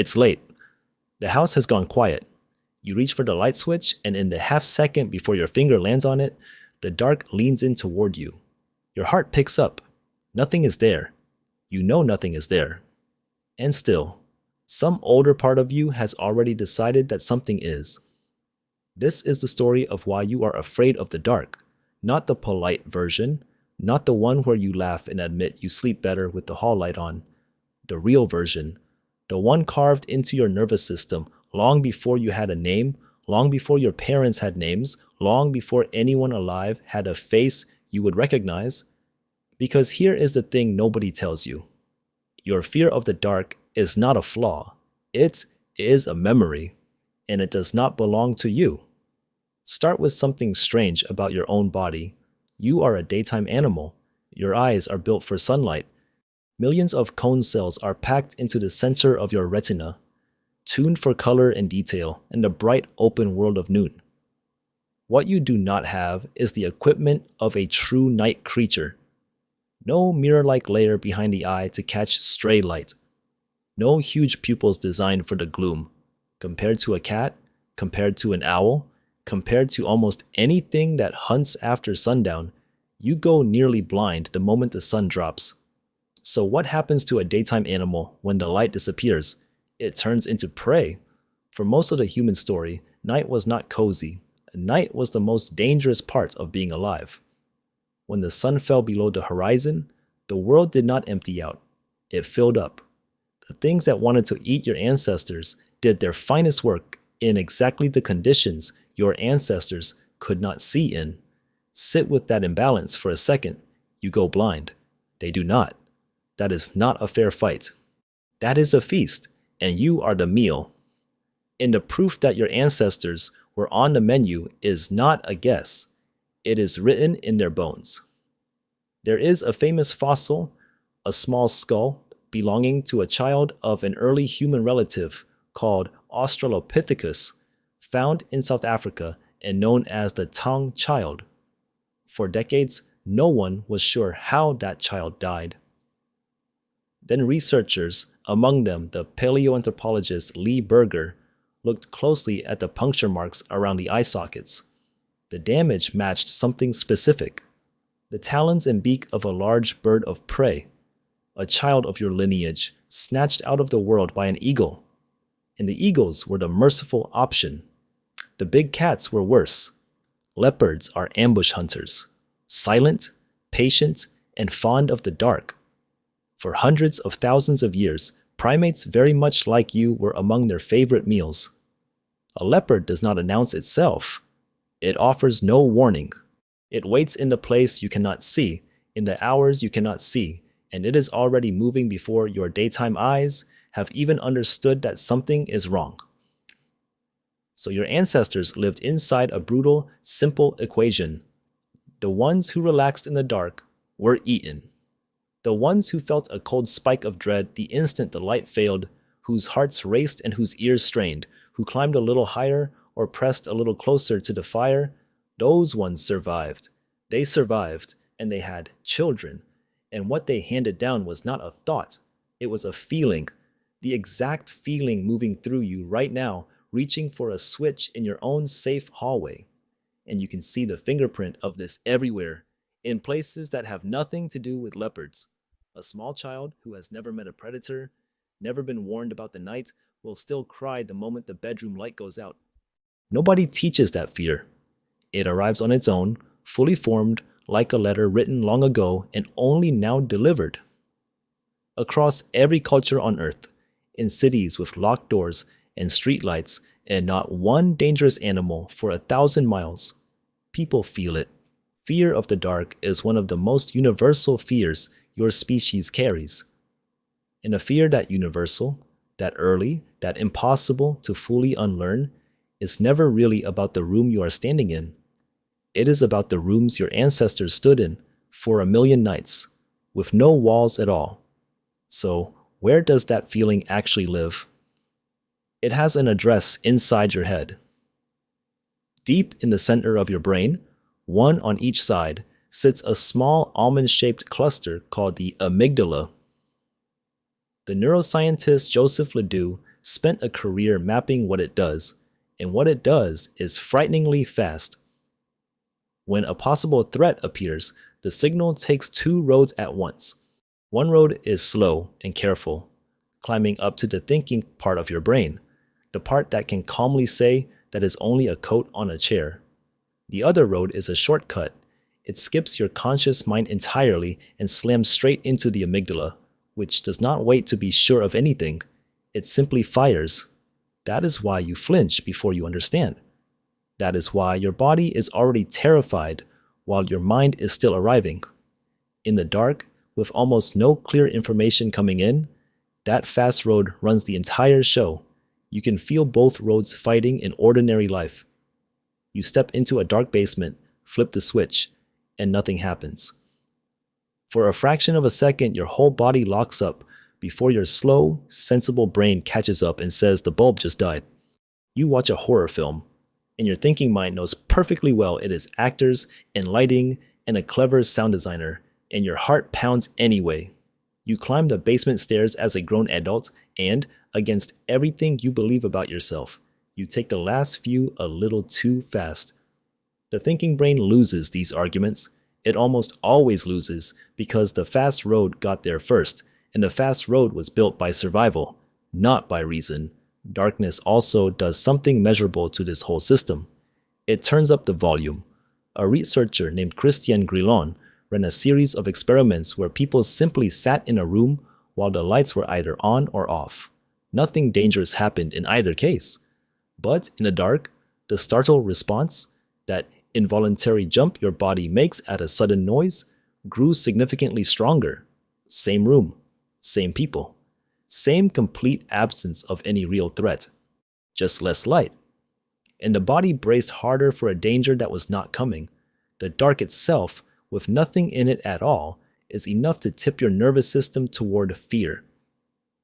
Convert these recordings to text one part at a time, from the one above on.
It's late. The house has gone quiet. You reach for the light switch, and in the half second before your finger lands on it, the dark leans in toward you. Your heart picks up. Nothing is there. You know nothing is there. And still, some older part of you has already decided that something is. This is the story of why you are afraid of the dark, not the polite version, not the one where you laugh and admit you sleep better with the hall light on. The real version, the one carved into your nervous system long before you had a name, long before your parents had names, long before anyone alive had a face you would recognize. Because here is the thing nobody tells you. Your fear of the dark is not a flaw. It is a memory, and it does not belong to you. Start with something strange about your own body. You are a daytime animal. Your eyes are built for sunlight. Millions of cone cells are packed into the center of your retina, tuned for color and detail in the bright open world of noon. What you do not have is the equipment of a true night creature. No mirror-like layer behind the eye to catch stray light. No huge pupils designed for the gloom. Compared to a cat, compared to an owl, compared to almost anything that hunts after sundown, you go nearly blind the moment the sun drops. So what happens to a daytime animal when the light disappears? It turns into prey. For most of the human story, night was not cozy. Night was the most dangerous part of being alive. When the sun fell below the horizon, the world did not empty out. It filled up. The things that wanted to eat your ancestors did their finest work in exactly the conditions your ancestors could not see in. Sit with that imbalance for a second. You go blind. They do not. That is not a fair fight. That is a feast, and you are the meal. And the proof that your ancestors were on the menu is not a guess. It is written in their bones. There is a famous fossil, a small skull, belonging to a child of an early human relative called Australopithecus, found in South Africa and known as the tongue child. For decades, no one was sure how that child died. Then researchers, among them the paleoanthropologist Lee Berger, looked closely at the puncture marks around the eye sockets. The damage matched something specific: the talons and beak of a large bird of prey, a child of your lineage snatched out of the world by an eagle. And the eagles were the merciful option. The big cats were worse. Leopards are ambush hunters, silent, patient, and fond of the dark. For hundreds of thousands of years, primates very much like you were among their favorite meals. A leopard does not announce itself. It offers no warning. It waits in the place you cannot see, in the hours you cannot see, and it is already moving before your daytime eyes have even understood that something is wrong. So your ancestors lived inside a brutal, simple equation. The ones who relaxed in the dark were eaten. The ones who felt a cold spike of dread the instant the light failed, whose hearts raced and whose ears strained, who climbed a little higher or pressed a little closer to the fire, those ones survived. They survived, and they had children. And what they handed down was not a thought. It was a feeling. The exact feeling moving through you right now, reaching for a switch in your own safe hallway. And you can see the fingerprint of this everywhere, in places that have nothing to do with leopards. A small child who has never met a predator, never been warned about the night, will still cry the moment the bedroom light goes out. Nobody teaches that fear. It arrives on its own, fully formed, like a letter written long ago and only now delivered. Across every culture on Earth, in cities with locked doors and streetlights and not one dangerous animal for 1,000 miles, people feel it. Fear of the dark is one of the most universal fears your species carries. And a fear that universal, that early, that impossible to fully unlearn, is never really about the room you are standing in. It is about the rooms your ancestors stood in for 1,000,000 nights, with no walls at all. So, where does that feeling actually live? It has an address inside your head. Deep in the center of your brain, one on each side, sits a small almond-shaped cluster called the amygdala. The neuroscientist Joseph Ledoux spent a career mapping what it does, and what it does is frighteningly fast. When a possible threat appears, the signal takes two roads at once. One road is slow and careful, climbing up to the thinking part of your brain, the part that can calmly say that is only a coat on a chair. The other road is a shortcut. It skips your conscious mind entirely and slams straight into the amygdala, which does not wait to be sure of anything. It simply fires. That is why you flinch before you understand. That is why your body is already terrified while your mind is still arriving. In the dark, with almost no clear information coming in, that fast road runs the entire show. You can feel both roads fighting in ordinary life. You step into a dark basement, flip the switch, and nothing happens. For a fraction of a second, your whole body locks up before your slow, sensible brain catches up and says the bulb just died. You watch a horror film, and your thinking mind knows perfectly well it is actors and lighting and a clever sound designer, and your heart pounds anyway. You climb the basement stairs as a grown adult, and, against everything you believe about yourself, you take the last few a little too fast. The thinking brain loses these arguments. It almost always loses because the fast road got there first, and the fast road was built by survival, not by reason. Darkness also does something measurable to this whole system. It turns up the volume. A researcher named Christian Grillon ran a series of experiments where people simply sat in a room while the lights were either on or off. Nothing dangerous happened in either case. But in the dark, the startled response, that involuntary jump your body makes at a sudden noise, grew significantly stronger. Same room, same people, same complete absence of any real threat, just less light. And the body braced harder for a danger that was not coming. The dark itself, with nothing in it at all, is enough to tip your nervous system toward fear.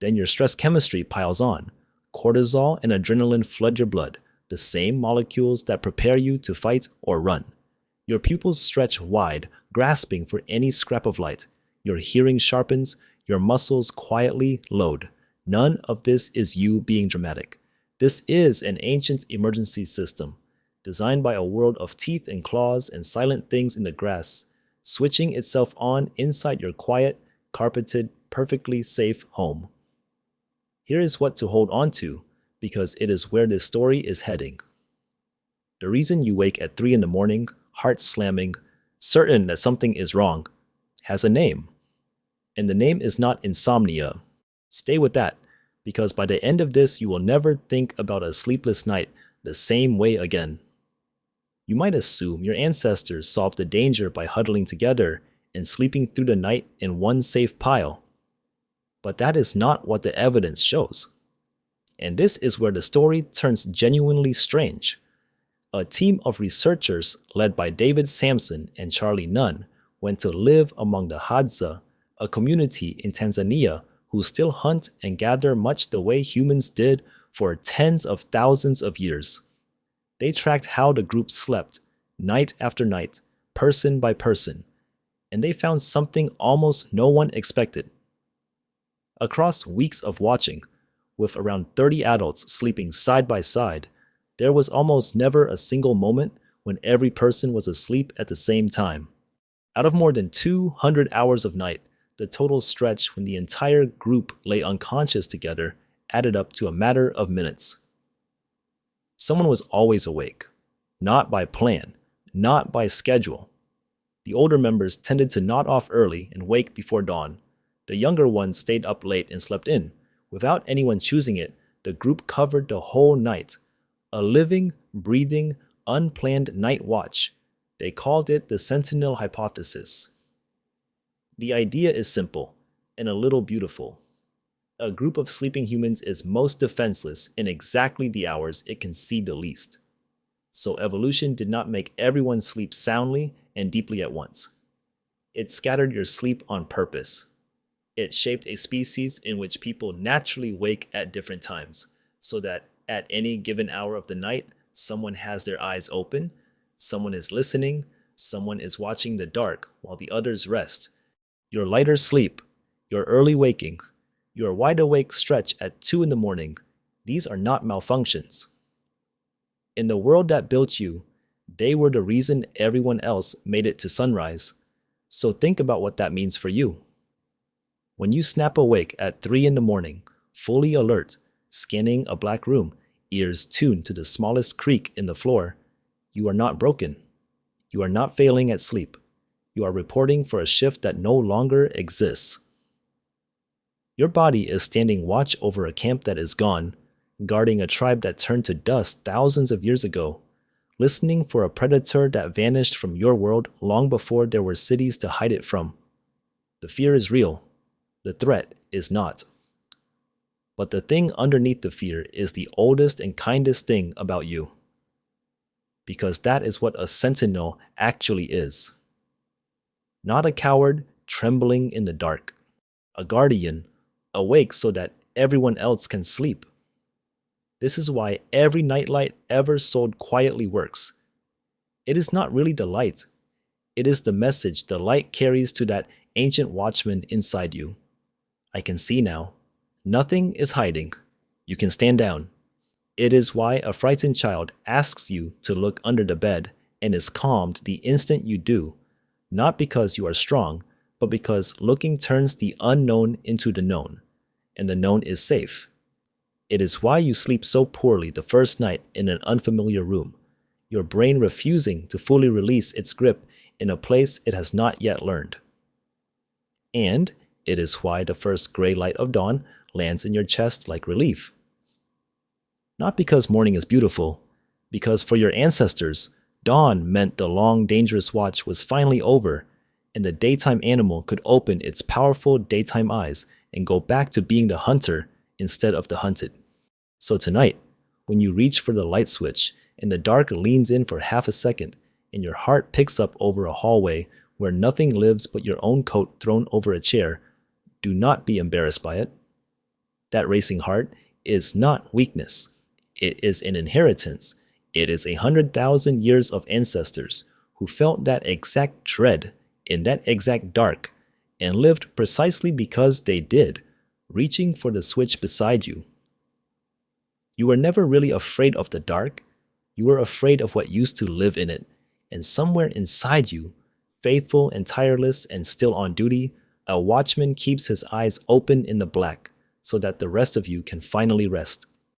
Then your stress chemistry piles on. Cortisol and adrenaline flood your blood, the same molecules that prepare you to fight or run. Your pupils stretch wide, grasping for any scrap of light. Your hearing sharpens, your muscles quietly load. None of this is you being dramatic. This is an ancient emergency system, designed by a world of teeth and claws and silent things in the grass, switching itself on inside your quiet, carpeted, perfectly safe home. Here is what to hold on to, because it is where this story is heading. The reason you wake at 3 in the morning, heart slamming, certain that something is wrong, has a name. And the name is not insomnia. Stay with that, because by the end of this, you will never think about a sleepless night the same way again. You might assume your ancestors solved the danger by huddling together and sleeping through the night in one safe pile. But that is not what the evidence shows. And this is where the story turns genuinely strange. A team of researchers led by David Sampson and Charlie Nunn went to live among the Hadza, a community in Tanzania who still hunt and gather much the way humans did for tens of thousands of years. They tracked how the group slept, night after night, person by person, and they found something almost no one expected. Across weeks of watching, with around 30 adults sleeping side by side, there was almost never a single moment when every person was asleep at the same time. Out of more than 200 hours of night, the total stretch when the entire group lay unconscious together added up to a matter of minutes. Someone was always awake, not by plan, not by schedule. The older members tended to nod off early and wake before dawn. The younger ones stayed up late and slept in. Without anyone choosing it, the group covered the whole night. A living, breathing, unplanned night watch. They called it the Sentinel Hypothesis. The idea is simple and a little beautiful. A group of sleeping humans is most defenseless in exactly the hours it can see the least. So evolution did not make everyone sleep soundly and deeply at once. It scattered your sleep on purpose. It shaped a species in which people naturally wake at different times, so that at any given hour of the night, someone has their eyes open, someone is listening, someone is watching the dark while the others rest. Your lighter sleep, your early waking, your wide awake stretch at 2 in the morning, These are not malfunctions. In the world that built you, they were the reason everyone else made it to sunrise. So think about what that means for you. When you snap awake at 3 in the morning, fully alert, scanning a black room, ears tuned to the smallest creak in the floor, you are not broken. You are not failing at sleep. You are reporting for a shift that no longer exists. Your body is standing watch over a camp that is gone, guarding a tribe that turned to dust thousands of years ago, listening for a predator that vanished from your world long before there were cities to hide it from. The fear is real. The threat is not. But the thing underneath the fear is the oldest and kindest thing about you. Because that is what a sentinel actually is. Not a coward trembling in the dark. A guardian, awake so that everyone else can sleep. This is why every nightlight ever sold quietly works. It is not really the light. It is the message the light carries to that ancient watchman inside you. I can see now. Nothing is hiding. You can stand down. It is why a frightened child asks you to look under the bed and is calmed the instant you do, not because you are strong, but because looking turns the unknown into the known, and the known is safe. It is why you sleep so poorly the first night in an unfamiliar room, your brain refusing to fully release its grip in a place it has not yet learned. And it is why the first gray light of dawn lands in your chest like relief. Not because morning is beautiful, because for your ancestors, dawn meant the long, dangerous watch was finally over, and the daytime animal could open its powerful daytime eyes and go back to being the hunter instead of the hunted. So tonight, when you reach for the light switch and the dark leans in for half a second and your heart picks up over a hallway where nothing lives but your own coat thrown over a chair, do not be embarrassed by it. That racing heart is not weakness. It is an inheritance. It is 100,000 years of ancestors who felt that exact dread in that exact dark and lived precisely because they did, reaching for the switch beside you. You were never really afraid of the dark. You were afraid of what used to live in it. And somewhere inside you, faithful and tireless and still on duty, a watchman keeps his eyes open in the black so that the rest of you can finally rest.